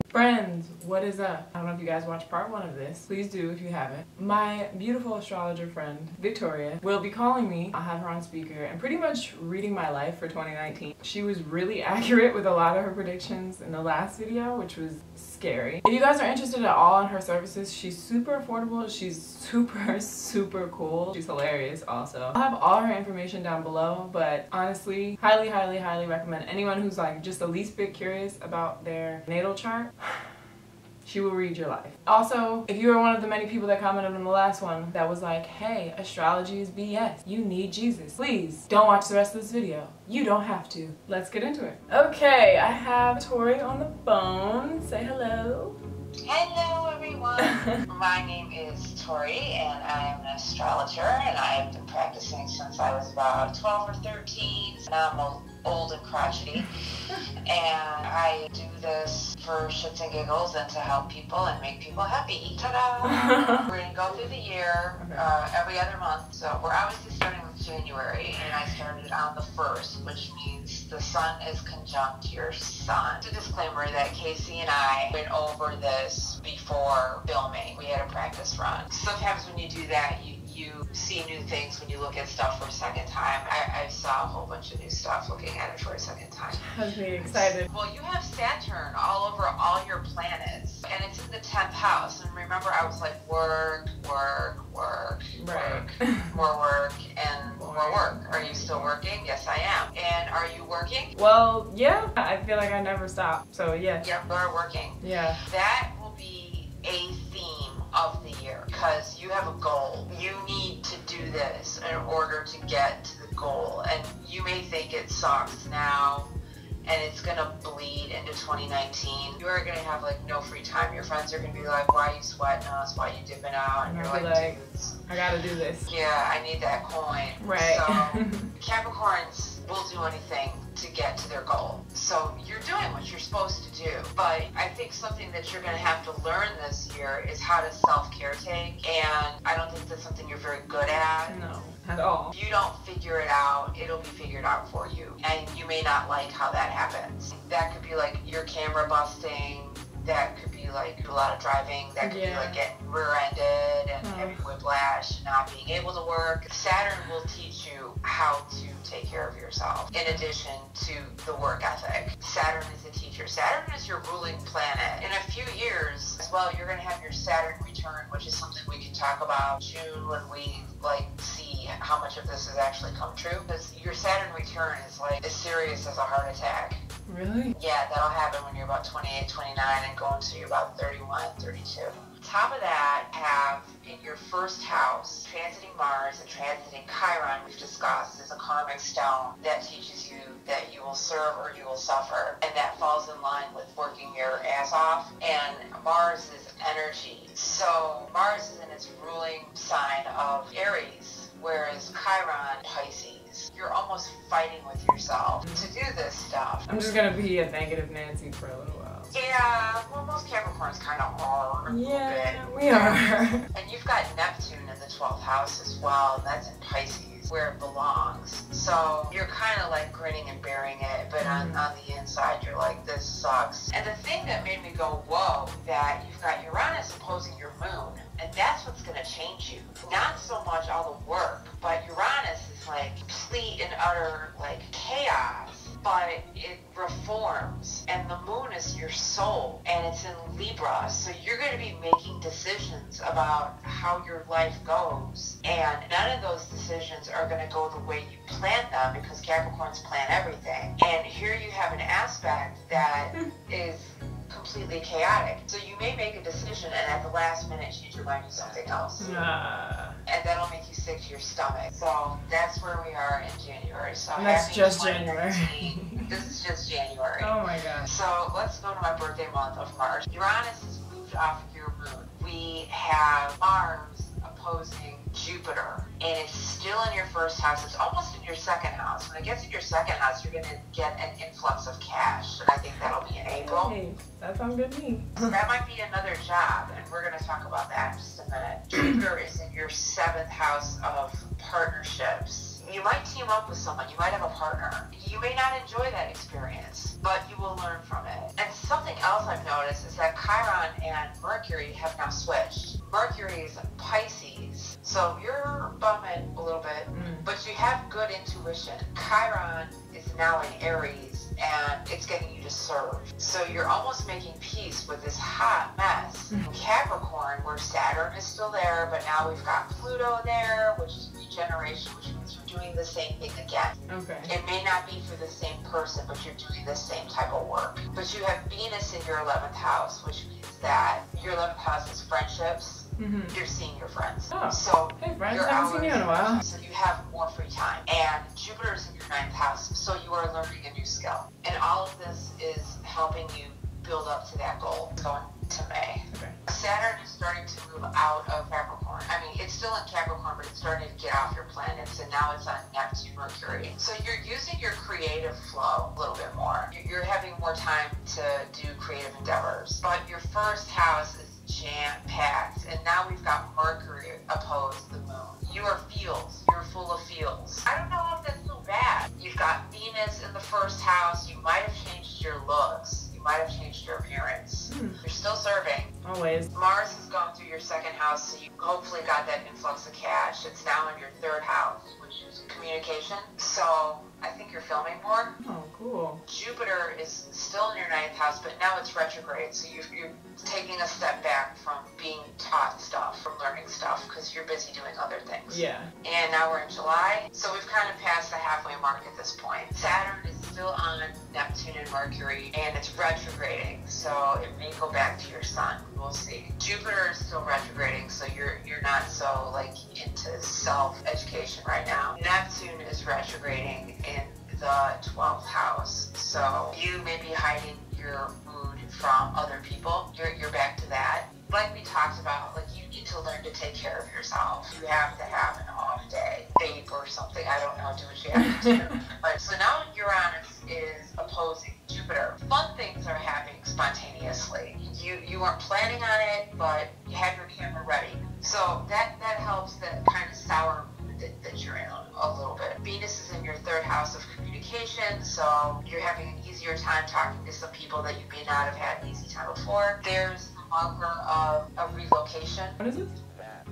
Friends, what is up? I don't know if you guys watched part 1 of this. Please do if you haven't. My beautiful astrologer friend, Victoria, will be calling me. I'll have her on speaker and pretty much reading my life for 2019. She was really accurate with a lot of her predictions in the last video, which was scary. If you guys are interested at all in her services, she's super affordable. She's super cool. She's hilarious also. I'll have all her information down below, but honestly, highly recommend anyone who's like just the least bit curious about their natal chart. She will read your life. Also, if you were one of the many people that commented on the last one that was like, hey, astrology is BS. You need Jesus. Please don't watch the rest of this video. You don't have to. Let's get into it. Okay, I have Tori on the phone. Say hello. Hello everyone. My name is Tori and I am an astrologer and I have been practicing since I was about 12 or 13. Now I'm old and crotchety and I do this for shits and giggles and to help people and make people happy. Ta-da! We're going to go through the year every other month. So we're obviously starting with January and I started on the 1st, which means the sun is conjunct your sun. It's a disclaimer that Casey and I went over this before filming. We had a practice run. Sometimes when you do that, you see new things when you look at stuff for a second time. I saw a whole bunch of new stuff looking at it for a second time. Has me excited. Well, you have Saturn all over all your planets, and it's in the 10th house. And remember, I was like, work, more work, and more work. Are you still working? Yes, I am. And are you working? Well, yeah. I feel like I never stop. So, yeah. Yep, you're working. Yeah. That will be a theme of the year because you have a goal. You need to do this in order to get to the goal, and you may think it sucks now and it's gonna bleed into 2019. You are gonna have like no free time. Your friends are gonna be like, why are you sweating us? Why are you dipping out? And you're like, dudes, I gotta do this. Yeah, I need that coin. Right. So Capricorns will do anything to get to their goal. So you're doing what you're supposed to do. But I think something that you're going to have to learn this year is how to self-care take. And I don't think that's something you're very good at. No, at all. If you don't figure it out, it'll be figured out for you. And you may not like how that happens. That could be like your camera busting. That could be like a lot of driving. That could be like getting rear-ended and having whiplash and not being able to work. Saturn will teach you how to take care of yourself in addition to the work ethic. Saturn is a teacher. Saturn is your ruling planet. In a few years as well, you're going to have your Saturn return, which is something we can talk about June when we see how much of this has actually come true. Because your Saturn return is like as serious as a heart attack. Really? Yeah, that'll happen when you're about 28, 29 and going to about 31, 32. Top of that, have in your first house, transiting Mars and transiting Chiron, we've discussed, is a karmic stone that teaches you that you will serve or you will suffer. And that falls in line with working your ass off. And Mars is energy. So Mars is in its ruling sign of Aries, whereas Chiron, Pisces. You're almost fighting with yourself to do this stuff. I'm just gonna be a negative Nancy for a little while. Yeah, well, most Capricorns kind of are. Yeah, we are. And you've got Neptune in the 12th house as well, and that's in Pisces, where it belongs. So you're kind of like grinning and bearing it, but on the inside, you're like, this sucks. And the thing that made me go, whoa, that you've got Uranus opposing your moon, and that's what's going to change you. Not so much all the work, but Uranus is like complete and utter like chaos. But it reforms, and the moon is your soul, and it's in Libra, so you're going to be making decisions about how your life goes, and none of those decisions are going to go the way you plan them, because Capricorns plan everything. And here you have an aspect that is completely chaotic. So you may make a decision and at the last minute change your mind to something else. And that'll make you sick to your stomach. So that's where we are in January. So and that's just January. This is just January. Oh my gosh. So let's go to my birthday month of March. Uranus has moved off of your moon. We have Mars opposing Jupiter, and it's still in your first house. It's almost in your second house. When it gets in your second house, you're going to get an influx of cash, and I think that'll be in April. Hey, that sounds good to me. So that might be another job, and we're going to talk about that in just a minute. Jupiter is in your 7th house of partnerships. You might team up with someone, you might have a partner. You may not enjoy that experience, but you will learn from it. And something else I've noticed is that Chiron and Mercury have now switched. Mercury is in Pisces, so you're bumming a little bit, but you have good intuition. Chiron is now in Aries, and it's getting you to serve. So you're almost making peace with this hot mess. In Capricorn, where Saturn is still there, but now we've got Pluto there, which is regeneration, which means you're doing the same thing again. Okay. It may not be for the same person, but you're doing the same type of work. But you have Venus in your 11th house, which means that your 11th house is friendships. You're seeing your friends. Oh. So hey friends, haven't seen you in a while. So you have more free time. And Jupiter's in your 9th house, so you are learning a new skill. And all of this is helping you build up to that goal going to May. Okay. Saturn is starting to move out of Capricorn. I mean, it's still in Capricorn, but it's starting to get off your planets, and now it's on Neptune, Mercury. So you're using your creative flow a little bit more. You're having more time to do creative endeavors. But your first house is jam-packed, and now we've got Mercury opposed the moon. You are fields. You're full of fields. I don't know if that's so bad. You've got Venus in the first house. You might have changed your looks. You might have changed your appearance. You're still serving. Always. Mars has gone through your 2nd house, so you hopefully got that influx of cash. It's now in your 3rd house, which is communication. So I think you're filming more. Oh, cool. Jupiter is still in your 9th house, but now it's retrograde, so you're taking a step back from being taught stuff, from learning stuff, because you're busy doing other things. Yeah. And now we're in July, so we've kind of passed the halfway mark at this point. Saturn is still on Neptune and Mercury, and it's retrograding, so it may go back to your sun. We'll see. Jupiter is still retrograding, so you're not so like into self-education right now. Neptune is retrograding in the 12th house, so you may be hiding your mood from other people. You're back to that. Like we talked about, like you need to learn to take care of yourself. You have to have an off day, vape or something. I don't know, do what you have to do. But so now Uranus is opposing Jupiter. Fun things are happening spontaneously. You weren't planning on it, but you have your camera ready. So that helps that kind of sour mood that you're in a little bit. Venus is in your 3rd house of communication, so you're having an easier time talking to some people that you may not have had an easy time before. There's the marker of a relocation. What is it?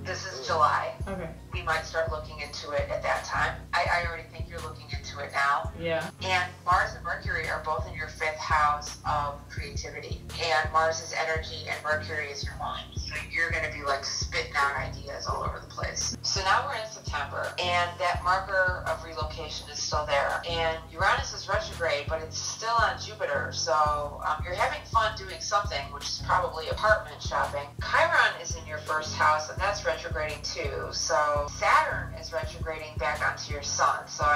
This is July. Okay. We might start looking into it at that time. I already think you're looking into it now. Yeah. And Mars and Mercury are both in your 5th house of creativity. And Mars is energy and Mercury is your mind. So you're going to be like spitting out ideas all over the place. So now we're in September, and that marker of relocation is still there. And Uranus is retrograde, but it's still on Jupiter. So you're having fun doing something, which is probably apartment shopping. Chiron is in your 1st house, and that's retrograding too. So Saturn is retrograding back onto your sun. So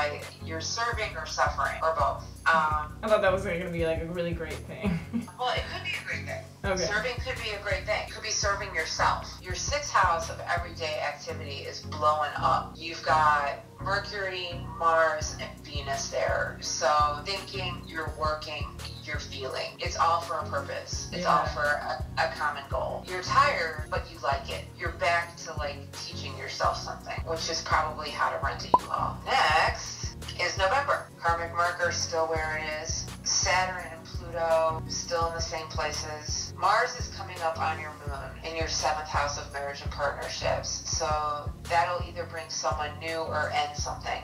you're serving or suffering, or both. I thought that was going to be like a really great thing. Well, it could be a great thing. Okay. Serving could be a great thing. It could be serving yourself. Your 6th house of everyday activity is blowing up. You've got Mercury, Mars, and Venus there. So thinking, you're working, you're feeling. It's all for a purpose. It's all for a common goal. You're tired, but you like it. You're back to like teaching yourself something, which is probably how to rent a U-Haul. Next is November. Karmic Mercury still where it is. Saturn and Pluto still in the same places. Mars is coming up on your moon in your 7th house of marriage and partnerships. So that'll either bring someone new or end something.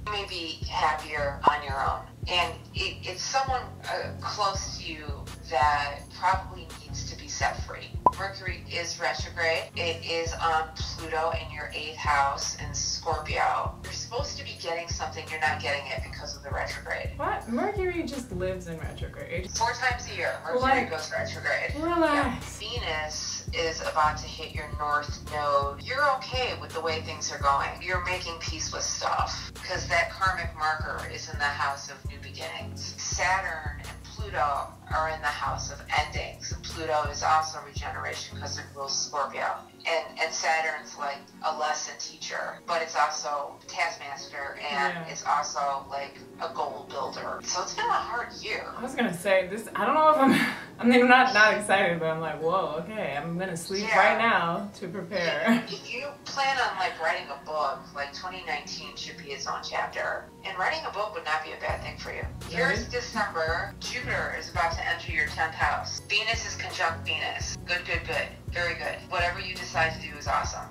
You may be happier on your own. And it's someone close to you that probably needs to be set free. Mercury is retrograde. It is on Pluto in your 8th house in Scorpio. You're supposed to be getting something, you're not getting it because of the retrograde. What? Mercury just lives in retrograde. 4 times a year, Mercury goes retrograde. Relax. Yeah. Venus is about to hit your north node. You're okay with the way things are going. You're making peace with stuff because that karmic marker is in the house of new beginnings. Saturn and Pluto are in the house of endings. And Pluto is also regeneration because it rules Scorpio. And Saturn's like a lesson teacher, but it's also taskmaster, and it's also like a goal builder. So it's been a hard year. I was gonna say this. I don't know if I'm mean, I'm not excited, but I'm like, whoa, okay, I'm gonna sleep right now to prepare. If you plan on like writing a book, like 2019 should be its own chapter. And writing a book would not be a bad thing for you. Here's December. Jupiter is about to enter your 10th house. Venus is conjunct Venus. Good, good, good. Very good. Whatever you decide to do is awesome.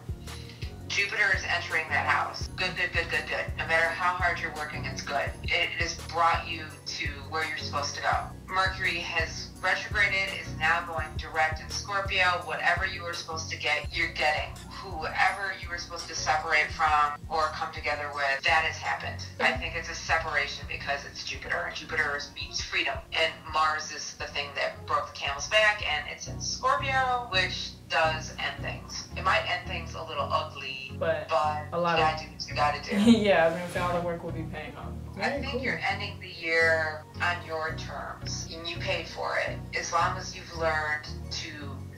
Jupiter is entering that house. Good, good, good, good, good. No matter how hard you're working, it's good. It has brought you to where you're supposed to go. Mercury has retrograded, is now going direct in Scorpio. Whatever you were supposed to get, you're getting. Whoever you were supposed to separate from or come together with, that has happened. I think it's a separation because it's Jupiter, and Jupiter means freedom. And Mars is the thing that broke the camel's back, and it's in Scorpio, which does end things. It might end things a little ugly, but a lot you gotta do what you gotta do. Yeah, I was gonna say all the work will be paying off. I think you're ending the year on your terms, and you paid for it. As long as you've learned to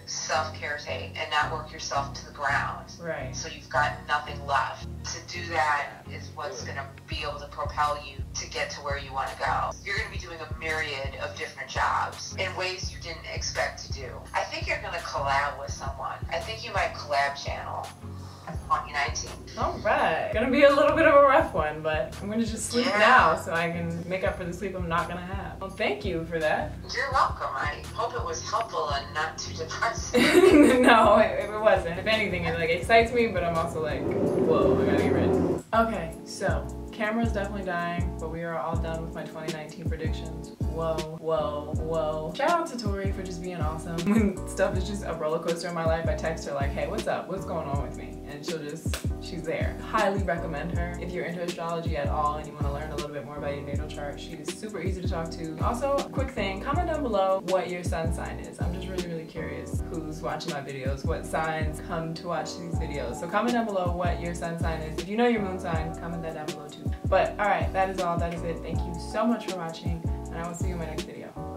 self-care take and not work yourself to the ground. Right. So you've got nothing left. To do that is what's going to be able to propel you to get to where you want to go. You're going to be doing a myriad of different jobs in ways you didn't expect to do. I think you're going to collab with someone. I think you might collab channel. 2019. All right. Gonna be a little bit of a rough one, but I'm gonna just sleep now so I can make up for the sleep I'm not gonna have. Well, thank you for that. You're welcome. I hope it was helpful and not too depressing. No, it wasn't. If anything, it like excites me, but I'm also like, whoa, I gotta get ready. Okay, so camera's definitely dying, but we are all done with my 2019 predictions. Whoa, whoa, whoa. Shout out to Tori for just being awesome. When stuff is just a roller coaster in my life, I text her like, hey, what's up? What's going on with me? And she's there. Highly recommend her. If you're into astrology at all and you want to learn a little bit more about your natal chart, she is super easy to talk to. Also, quick thing, comment down below what your sun sign is. I'm just really, really curious who's watching my videos, what signs come to watch these videos. So comment down below what your sun sign is. If you know your moon sign, comment that down below too. But all right, that is all. That is it. Thank you so much for watching, and I will see you in my next video.